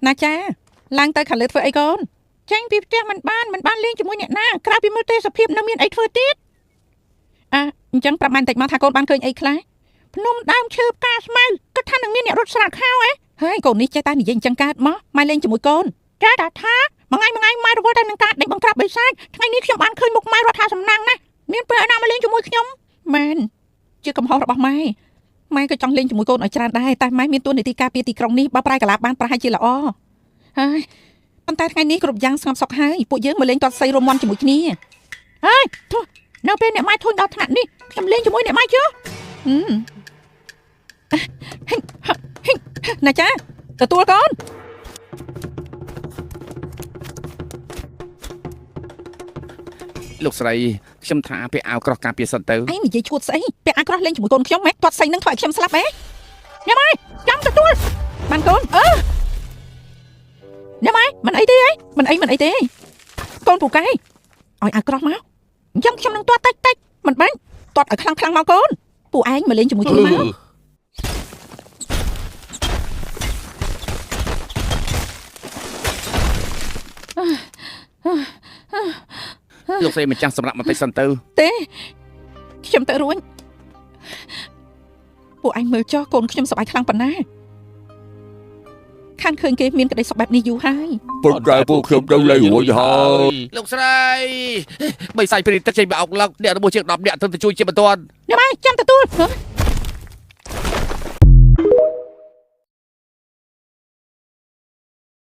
ណាចាឡើងទៅខាងលើធ្វើអីកូនចាញ់ពីផ្ទះមិនបានលេងជាមួយអ្នកណាក្រៅពីមើលទេសភាពនៅមានអីធ្វើទៀតអញ្ចឹងប្រាប់ម៉ែបន្តិចមកថាកូនបានឃើញអីខ្លះភ្នំដើមឈើផ្កាស្មៅគិតថានឹងមានអ្នករត់ស្រាតខោហើយកូននេះចេះតែនិយាយអញ្ចឹងកើតមកម៉ែលេងជាមួយកូនចាតាថាមួយថ្ងៃម៉ែរវល់តែនឹងការដេកបង្ក្រាបបិសាចថ្ងៃនេះខ្ញុំបានឃើញមុខម៉ែរត់ថាសំណាងណាស់មានពេលណាមកលេងជាមួយខ្ញុំមែនជាកំហុសរបស់ម៉ែក៏ចង់លេងជាមួយកូនឲ្យច្រើនដែរតែម៉ែមានតួនាទីការពារទីក្រុងនេះបើប្រែកលាបានប្រហែលជាល្អហើយប៉ុន្តែថ្ងៃនេះគ្រប់យ៉ាងស្ងប់សុខហើយពួកយើងមកលេងទាត់សីរមន់ជាមួយគ្នាហើយទោះនៅពេលអ្នកម៉ែធុញដល់ថ្នាក់នេះខ្ញុំលេងជាមួយអ្នកម៉ែជឿណាចាទទួលកូនលោកស្រីខ្ញុំថាពាក់អាវក្រោះការពារសិនទៅឯងនិយាយឈួតស្អីពាក់អាវក្រោះលេងជាមួយកូនខ្ញុំហ៎ទាត់សីនឹងធ្វើឲ្យខ្ញុំស្លាប់ហ៎អ្នកម៉ែចាំទទួលបានកូនអ្នកម៉ែមិនអីទេហ៎មិនអីទេកូនពូកែឲ្យអាវក្រោះមកអញ្ចឹងខ្ញុំនឹងទាត់តិចមិនបាញ់ទាត់ឲ្យខ្លាំងមកកូនពូឯងមកលេងជាមួយខ្ញុំមកលោកស្រីមិនចាំសម្រាប់បន្តិចសិនទៅទេខ្ញុំទៅរួចពួកឯងមើលចុះកូនខ្ញុំសប្បាយខ្លាំងប៉ុណ្ណាខានឃើញគេមានក្តីសុខបែបនេះយូរហើយប៉ុន្តែពួកខ្ញុំទៅលេងរួចហើយលោកស្រីបីសាច់ព្រីទឹកចេញមកអុកឡុកអ្នករបស់ជាង10នាក់ទៅជួយជាបន្ទាន់អ្នកម៉ែចាំទទួល